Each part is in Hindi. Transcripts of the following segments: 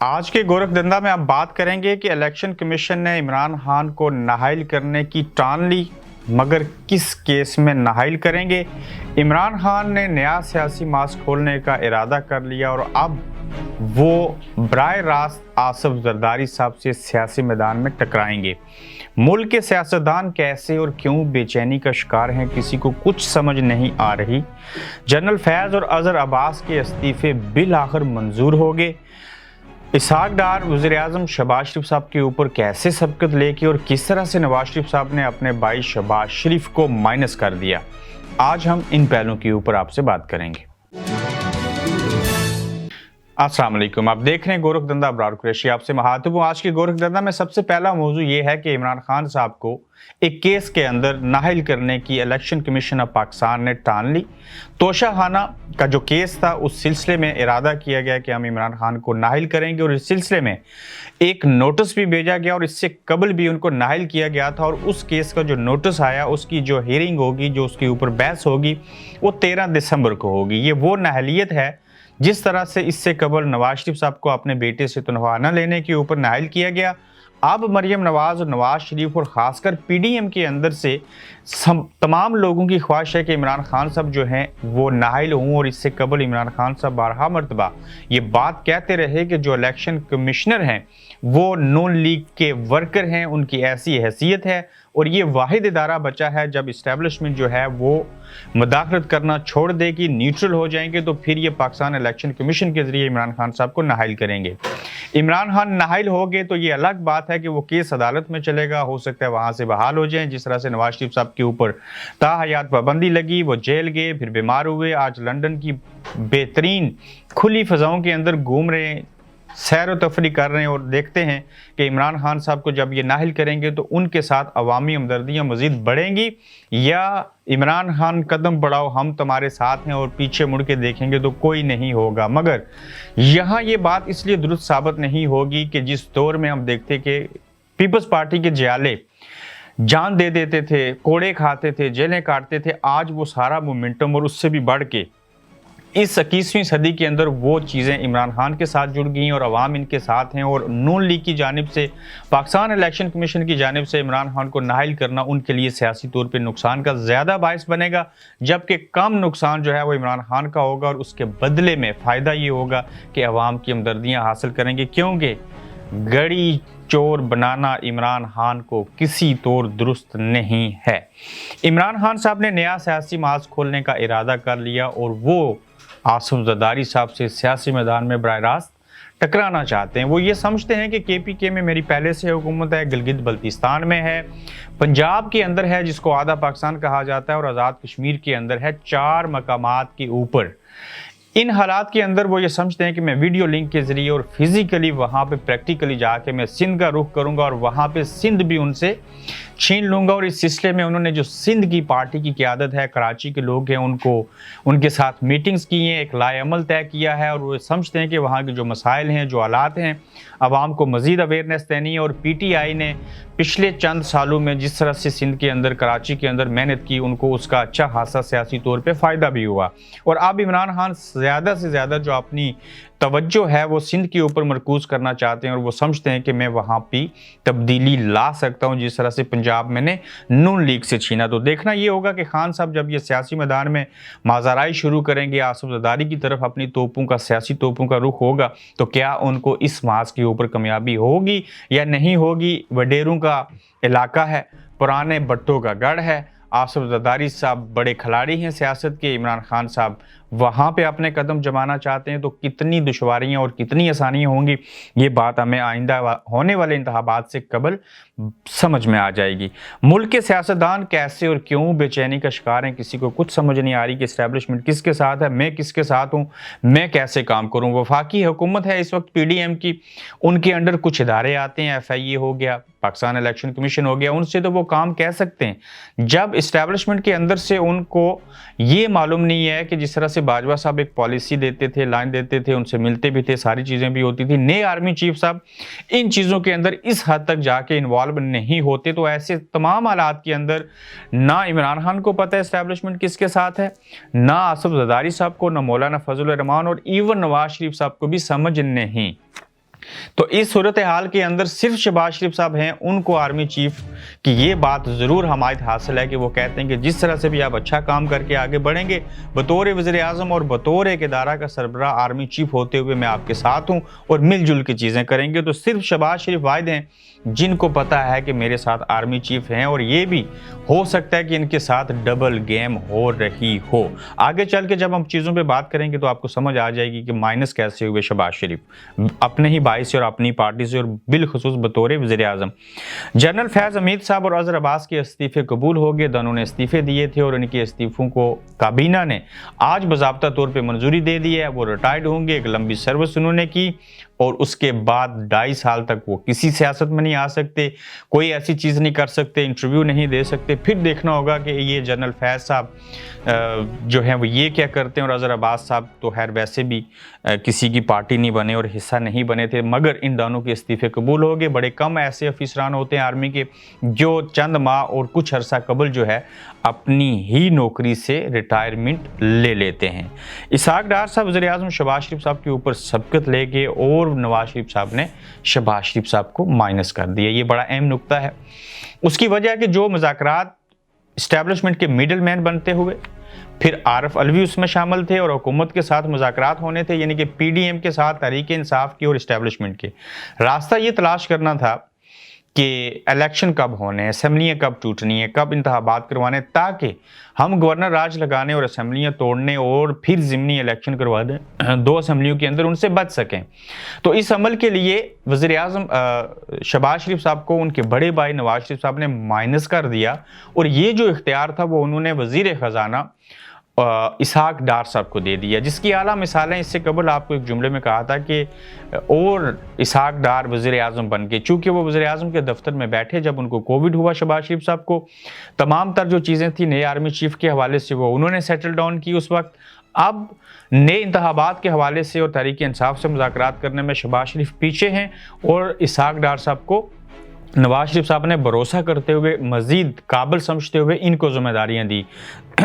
आज के गोरखधंधा में हम बात करेंगे कि इलेक्शन कमीशन ने इमरान खान को नाअहल करने की ठान ली, मगर किस केस में नाअहल करेंगे। इमरान खान ने नया सियासी मास्क खोलने का इरादा कर लिया और अब वो बराह रास्त आसिफ जरदारी साहब से सियासी मैदान में टकराएंगे। मुल्क के सियासतदान कैसे और क्यों बेचैनी का शिकार हैं, किसी को कुछ समझ नहीं आ रही। जनरल फैज़ और अजहर अब्बास के इस्तीफे बिल आखिर मंजूर हो गए। इसहाक डार वज़ीर-ए-आज़म शहबाज शरीफ साहब के ऊपर कैसे सबकत लेके और किस तरह से नवाज शरीफ साहब ने अपने भाई शहबाज शरीफ को माइनस कर दिया, आज हम इन पहलुओं के ऊपर आपसे बात करेंगे। अस्सलाम वालेकुम, आप देख रहे हैं गोरखधंधा अबरार कुरैशी, आपसे महातिब हूं। आज के गोरखधंधा में सबसे पहला मौजू ये है कि इमरान खान साहब को एक केस के अंदर नाअहल करने की इलेक्शन कमीशन ऑफ पाकिस्तान ने ठान ली। तोशाखाना का जो केस था, उस सिलसिले में इरादा किया गया कि हम इमरान खान को नाअहल करेंगे और इस सिलसिले में एक नोटिस भी भेजा गया और इससे कबल भी उनको नाअहल किया गया था। और उस केस का जो नोटिस आया, उसकी जो हियरिंग होगी, जो उसके ऊपर बहस होगी, वो 13 दिसंबर को होगी। ये वो नाअहलियत है जिस तरह से इससे कबल नवाज शरीफ साहब को अपने बेटे से तनख्वाह न लेने के ऊपर नाअहल किया गया। अब मरियम नवाज और नवाज शरीफ और ख़ासकर पीडीएम के अंदर से तमाम लोगों की ख्वाहिश है कि इमरान खान साहब जो हैं वो नाअहल हों। और इससे कबल इमरान खान साहब बारहा मरतबा ये बात कहते रहे कि जो इलेक्शन कमिश्नर हैं वो नून लीग के वर्कर हैं, उनकी ऐसी हैसियत है और ये वाहिद इदारा बचा है जब इस्टेब्लिशमेंट जो है वो मुदाखलत करना छोड़ देगी, न्यूट्रल हो जाएंगे, तो फिर ये पाकिस्तान इलेक्शन कमीशन के जरिए इमरान खान साहब को नाअहल करेंगे। इमरान खान नाअहल हो गए तो ये अलग बात है कि वो केस अदालत में चलेगा, हो सकता है वहाँ से बहाल हो जाएं। जिस तरह से नवाज शरीफ साहब के ऊपर ताहयात पाबंदी लगी, वो जेल गए, फिर बीमार हुए, आज लंदन की बेहतरीन खुली फ़ज़ाओं के अंदर घूम रहे हैं, सैर व तफरी कर रहे हैं। और देखते हैं कि इमरान खान साहब को जब ये नाअहल करेंगे तो उनके साथ अवामी हमदर्दियाँ मज़ीद बढ़ेंगी, या इमरान खान कदम बढ़ाओ हम तुम्हारे साथ हैं और पीछे मुड़ के देखेंगे तो कोई नहीं होगा। मगर यहाँ ये बात इसलिए दुरुस्त साबित नहीं होगी कि जिस दौर में हम देखते कि पीपल्स पार्टी के जियाले जान दे देते थे, कोड़े खाते थे, जेलें काटते थे, आज वो सारा मोमेंटम और उससे भी बढ़ के इस 21वीं सदी के अंदर वो चीज़ें इमरान खान के साथ जुड़ गई और अवाम इनके साथ हैं। और नून लीग की जानिब से, पाकिस्तान इलेक्शन कमीशन की जानिब से इमरान खान को नाअहल करना उनके लिए सियासी तौर पे नुकसान का ज़्यादा बायस बनेगा, जबकि कम नुकसान जो है वो इमरान खान का होगा और उसके बदले में फ़ायदा ये होगा कि अवाम की हमदर्दियाँ हासिल करेंगे। क्योंकि गड़ी चोर बनाना इमरान खान को किसी तौर दुरुस्त नहीं है। इमरान खान साहब ने नया सियासी मास्क खोलने का इरादा कर लिया और वो आसिफ जरदारी साहब से सियासी मैदान में बराह रास्त टकराना चाहते हैं। वो ये समझते हैं कि केपीके में मेरी पहले से हुकूमत है, गिलगित बल्तिस्तान में है, पंजाब के अंदर है जिसको आधा पाकिस्तान कहा जाता है, और आज़ाद कश्मीर के अंदर है, 4 मकामात के ऊपर। इन हालात के अंदर वो ये समझते हैं कि मैं वीडियो लिंक के ज़रिए और फिज़िकली वहाँ पे प्रैक्टिकली जाके मैं सिंध का रुख करूँगा और वहाँ पे सिंध भी उनसे छीन लूँगा। और इस सिलसिले में उन्होंने जो सिंध की पार्टी की क़यादत है, कराची के लोग हैं, उनके साथ मीटिंग्स की हैं, एक लाएअमल तय किया है और वो समझते हैं कि वहाँ के जो मसाइल हैं, जो हालात हैं, आवाम को मज़ीद अवेयरनेस देनी है। और पीटीआई ने पिछले चंद सालों में जिस तरह से सिंध के अंदर, कराची के अंदर मेहनत की, उनको उसका अच्छा खासा सियासी तौर पे फ़ायदा भी हुआ। और अब इमरान खान ज़्यादा से ज़्यादा जो अपनी तवज्जो है वो सिंध के ऊपर मरकूज़ करना चाहते हैं और वो समझते हैं कि मैं वहाँ भी तब्दीली ला सकता हूँ जिस तरह से पंजाब मैंने नून लीग से छीना। तो देखना ये होगा कि खान साहब जब ये सियासी मैदान में माज़ाराई शुरू करेंगे, आसिफ जरदारी की तरफ अपनी तोपों का, सियासी तोपों का रुख होगा, तो क्या उनको इस मास्क के ऊपर कामयाबी होगी या नहीं होगी। वडेरों का इलाका है, पुराने भट्टों का गढ़ है, आसिफ जरदारी साहब बड़े खिलाड़ी हैं सियासत के, इमरान खान साहब वहाँ पे अपने कदम जमाना चाहते हैं, तो कितनी दुश्वारियाँ और कितनी आसानियाँ होंगी ये बात हमें आइंदा होने वाले इंतखाबात से कबल समझ में आ जाएगी। मुल्क के सियासतदान कैसे और क्यों बेचैनी का शिकार हैं, किसी को कुछ समझ नहीं आ रही कि इस्टेब्लिशमेंट किसके साथ है, मैं किसके साथ हूँ, मैं कैसे काम करूँ। वफाकी हुकूमत है इस वक्त पीडीएम की, उनके अंडर कुछ इदारे आते हैं, FIA हो गया, पाकिस्तान इलेक्शन कमीशन हो गया, उनसे तो वो काम कह सकते हैं। जब इस्टेब्लिशमेंट के अंदर से उनको ये मालूम नहीं है कि जिस तरह से बाजवा साहब एक पॉलिसी देते थे, लाइन देते थे, उनसे मिलते भी थे, सारी चीज़ें भी होती थी, नए आर्मी चीफ साहब इन चीज़ों के अंदर इस हद तक जाके इन्वॉल्व नहीं होते। तो ऐसे तमाम हालात के अंदर ना इमरान खान को पता है इस्टेब्लिशमेंट किसके साथ है, ना आसिफ जरदारी साहब को, ना मौलाना फजल रहमान और इवन नवाज शरीफ साहब को भी समझ नहीं। तो इस सूरत हाल के अंदर सिर्फ शहबाज शरीफ साहब हैं, उनको आर्मी चीफ की ये बात ज़रूर हमायत हासिल है कि वो कहते हैं कि जिस तरह से भी आप अच्छा काम करके आगे बढ़ेंगे, बतौर वज़ीर आज़म और बतौर एक इदारा का सरबराह आर्मी चीफ होते हुए मैं आपके साथ हूँ और मिलजुल के चीज़ें करेंगे। तो सिर्फ शहबाज शरीफ वाहिद हैं जिनको पता है कि मेरे साथ आर्मी चीफ हैं, और ये भी हो सकता है कि इनके साथ डबल गेम हो रही हो। आगे चल के जब हम चीज़ों पे बात करेंगे तो आपको समझ आ जाएगी कि माइनस कैसे हुए शहबाज शरीफ अपने ही भाई से और अपनी पार्टी से, और बिलखुसूस बतौर वज़ीर आज़म। जनरल फैज़ हमीद साहब और अज़हर अब्बास के इस्तीफ़े कबूल हो गए। दोनों ने इस्तीफ़े दिए थे और उनके इस्तीफ़ों को काबीना ने आज बाज़ाब्ता तौर पर मंजूरी दे दी है। वो रिटायर्ड होंगे, एक लंबी सर्विस उन्होंने की और उसके बाद 2.5 साल तक वो किसी सियासत में नहीं आ सकते, कोई ऐसी चीज़ नहीं कर सकते, इंटरव्यू नहीं दे सकते। फिर देखना होगा कि ये जनरल फैज़ साहब जो हैं वो ये क्या करते हैं। और अज़हर अब्बास साहब तो खैर वैसे भी किसी की पार्टी नहीं बने और हिस्सा नहीं बने थे, मगर इन दोनों के इस्तीफ़े कबूल हो गए। बड़े कम ऐसे अफसरान होते हैं आर्मी के जो चंद माह और कुछ अरसा कबल जो है अपनी ही नौकरी से रिटायरमेंट ले लेते हैं। इसहाक डार साहब वज़ीर आज़म शहबाज शरीफ साहब के ऊपर सबकत ले गए और नवाज शरीफ साहब ने शहबाज शरीफ साहब को माइनस कर दिया। ये बड़ा अहम नुक्ता है। उसकी वजह है कि जो मुज़ाकरात इस्टेब्लिशमेंट के मिडल मैन बनते हुए, फिर आरिफ अलवी उसमें शामिल थे और हुकूमत के साथ मुज़ाकरात होने थे, यानी कि पीडीएम के साथ, तहरीक इंसाफ की और इस्टेब्लिशमेंट के। रास्ता ये तलाश करना था कि इलेक्शन कब होने हैं, असम्बलियाँ कब टूटनी है, कब इंतखाबात करवाने, ताकि हम गवर्नर राज लगाने और असम्बलियाँ तोड़ने और फिर ज़िमनी इलेक्शन करवा दें 2 असम्बलियों के अंदर, उनसे बच सकें। तो इस अमल के लिए वज़ीर आज़म शहबाज शरीफ साहब को उनके बड़े भाई नवाज शरीफ साहब ने माइनस कर दिया और ये जो इख्तियार था वो उन्होंने वज़ीर ख़जाना इसहाक डार साहब को दे दिया, जिसकी आला मिसालें इससे कबल आपको एक जुमले में कहा था कि और इसहाक डार वज़ीर आज़म बन गए। चूँकि वो वज़ीर आज़म के दफ्तर में बैठे जब उनको कोविड हुआ, शहबाज शरीफ साहब को तमाम तर जो चीज़ें थी नए आर्मी चीफ के हवाले से वो उन्होंने सेटल डाउन की उस वक्त। अब नए इंतखाबात के हवाले से और तहरीक इंसाफ से मुज़ाकरात करने में शहबाज शरीफ पीछे हैं और इसहाक डार साहब को नवाज शरीफ साहब ने भरोसा करते हुए, मजीद काबिल समझते हुए इनको जिम्मेदारियां दी।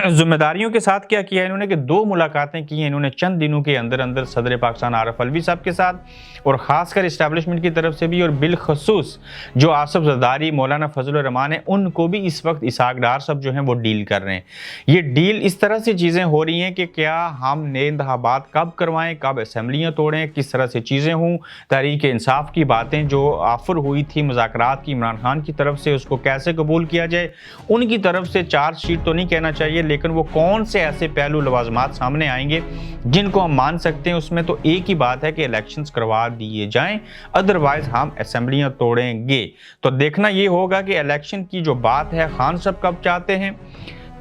जिम्मेदारियों के साथ क्या किया इन्होंने कि 2 मुलाकातें की हैं इन्होंने चंद दिनों के अंदर अंदर सदर पाकिस्तान आरिफ अलवी साहब के साथ और ख़ासकर इस्टेब्लिशमेंट की तरफ से भी, और बिलखसूस जो आसिफ जरदारी, मौलाना फजलुर रहमान हैं, उनको भी इस वक्त इसहाक डार साहब जो हैं वो डील कर रहे हैं। ये डील इस तरह से चीज़ें हो रही हैं कि क्या हम नए इंतखाबात कब करवाएँ, कब असम्बलियाँ तोड़ें, किस तरह से चीज़ें हों, तहरीक इंसाफ की बातें जो ऑफ़र हुई थी मुज़ाकरात की इमरान खान की तरफ से, उसको कैसे कबूल किया जाए। उनकी तरफ से चार्जशीट तो नहीं कहना चाहिए, लेकिन वो कौन से ऐसे पहलू लवाजमात सामने आएंगे जिनको हम मान सकते हैं। उसमें तो एक ही बात है कि इलेक्शंस करवा दिए जाएं, अदरवाइज हम असेंबलियां तोड़ेंगे। तो देखना ये होगा कि इलेक्शन की जो बात है खान साहब कब चाहते हैं,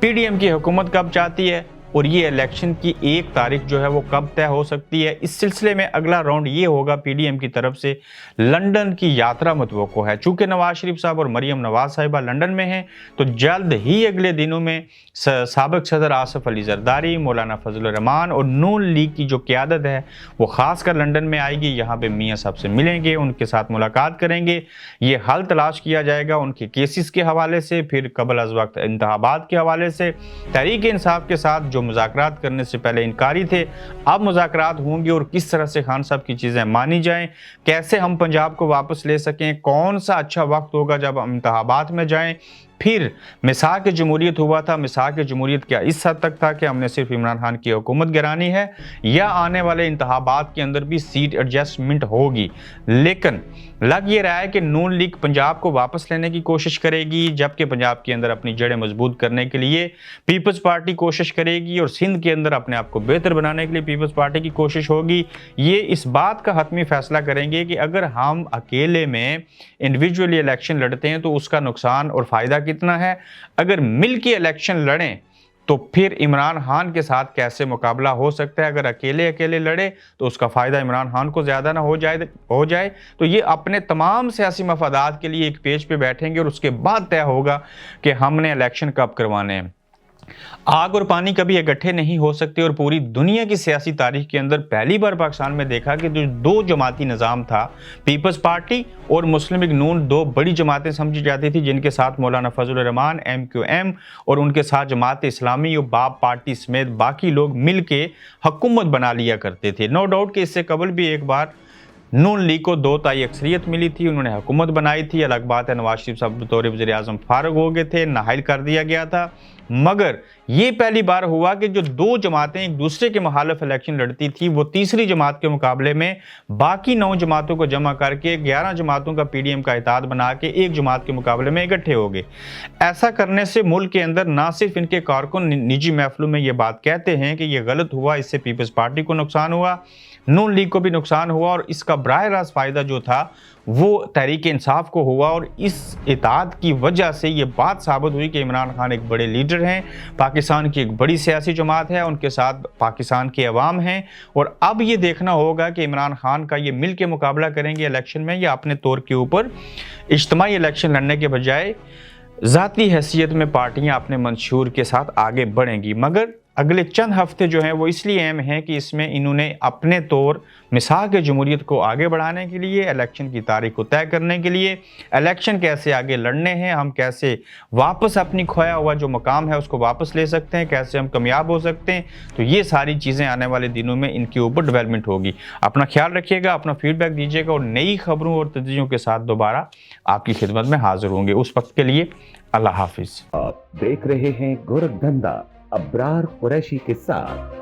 पीडीएम की हुकूमत कब चाहती है, और ये इलेक्शन की 1 तारीख जो है वो कब तय हो सकती है। इस सिलसिले में अगला राउंड ये होगा पीडीएम की तरफ से लंदन की यात्रा मुतवक्को है। चूँकि नवाज शरीफ साहब और मरियम नवाज साहिबा लंदन में हैं, तो जल्द ही अगले दिनों में साबिक सदर आसिफ अली जरदारी, मौलाना फजलुर रहमान और नून लीग की जो क़यादत है वो ख़ासकर लंदन में आएगी। यहाँ पे मियाँ साहब से मिलेंगे, उनके साथ मुलाकात करेंगे, ये हल तलाश किया जाएगा उनके केसेस के हवाले से, फिर कबल अज़ वक्त इंतखाबात के हवाले से। तहरीक इंसाफ के साथ जो मुज़ाकरात करने से पहले इनकारी थे, अब मुज़ाकरात होंगे और किस तरह से खान साहब की चीज़ें मानी जाएं, कैसे हम पंजाब को वापस ले सकें, कौन सा अच्छा वक्त होगा जब हम इंतखाबात में जाएं। फिर मिसाक जमहूरियत हुआ था, मिसाक जमहूरियत क्या इस हद तक था कि हमने सिर्फ इमरान खान की हुकूमत गिरानी है, या आने वाले इंतखाबात के अंदर भी सीट एडजस्टमेंट होगी। लेकिन लग ये रहा है कि नून लीग पंजाब को वापस लेने की कोशिश करेगी, जबकि पंजाब के अंदर अपनी जड़ें मजबूत करने के लिए पीपल्स पार्टी कोशिश करेगी और सिंध के अंदर अपने आप को बेहतर बनाने के लिए पीपल्स पार्टी की कोशिश होगी। ये इस बात का हतमी फैसला करेंगे कि अगर हम अकेले में इंडिविजुअली इलेक्शन लड़ते हैं तो उसका नुकसान और फ़ायदा कितना है, अगर मिल के इलेक्शन लड़ें तो फिर इमरान खान के साथ कैसे मुकाबला हो सकता है। अगर अकेले अकेले लड़े तो उसका फ़ायदा इमरान खान को ज़्यादा ना हो जाए। तो ये अपने तमाम सियासी मफादात के लिए एक पेज पे बैठेंगे और उसके बाद तय होगा कि हमने इलेक्शन कब करवाने हैं। आग और पानी कभी इकट्ठे नहीं हो सकते और पूरी दुनिया की सियासी तारीख के अंदर पहली बार पाकिस्तान में देखा कि जो 2 जमाती निज़ाम था, पीपल्स पार्टी और मुस्लिम लीग नून, 2 बड़ी जमातें समझी जाती थी, जिनके साथ मौलाना फजलुर रहमान MQM और उनके साथ जमात इस्लामी और बाप पार्टी समेत बाकी लोग मिल के हुकूमत बना लिया करते थे। नो डाउट कि इससे कबल भी एक बार नून लीग को 2 तिहाई अक्सरियत मिली थी, उन्होंने हुकूमत बनाई थी। अलग बात है नवाज शरीफ साहब बतौर वज़ीर आज़म फारग हो गए थे, नाहल कर दिया गया था। मगर ये पहली बार हुआ कि जो 2 जमातें एक दूसरे के मुखालिफ इलेक्शन लड़ती थी, वो तीसरी जमात के मुकाबले में बाकी 9 जमातों को जमा करके 11 जमातों का पीडीएम का इत्तेहाद बना के एक जमात के मुकाबले में इकट्ठे हो गए। ऐसा करने से मुल्क के अंदर ना सिर्फ इनके कारकुन निजी महफिलों में ये बात कहते हैं कि ये गलत हुआ, इससे पीपल्स पार्टी को नुकसान हुआ, नून लीग को भी नुकसान हुआ, और इसका बराह रास्त फ़ायदा जो था वो तहरीक इंसाफ को हुआ। और इस इत्तेहाद की वजह से ये बात साबित हुई कि इमरान खान एक बड़े लीडर हैं, पाकिस्तान की एक बड़ी सियासी जमात है, उनके साथ पाकिस्तान की अवाम हैं। और अब ये देखना होगा कि इमरान खान का ये मिल के मुकाबला करेंगे इलेक्शन में या अपने तौर के ऊपर इज्तिमाई इलेक्शन लड़ने के बजाय ज़ाती हैसियत में पार्टियां अपने मंशूर के साथ आगे बढ़ेंगी। मगर अगले चंद हफ्ते जो हैं वो इसलिए अहम हैं कि इसमें इन्होंने अपने तौर मिसाल के जमहूरियत को आगे बढ़ाने के लिए, इलेक्शन की तारीख को तय करने के लिए, इलेक्शन कैसे आगे लड़ने हैं, हम कैसे वापस अपनी खोया हुआ जो मकाम है उसको वापस ले सकते हैं, कैसे हम कामयाब हो सकते हैं, तो ये सारी चीज़ें आने वाले दिनों में इनके ऊपर डेवलपमेंट होगी। अपना ख्याल रखिएगा, अपना फीडबैक दीजिएगा और नई खबरों और तजवीज़ों के साथ दोबारा आपकी खिदमत में हाजिर होंगे। उस वक्त के लिए अल्लाह हाफिज़। आप देख रहे हैं गोरखधंधा अब्रार कुरैशी के साथ।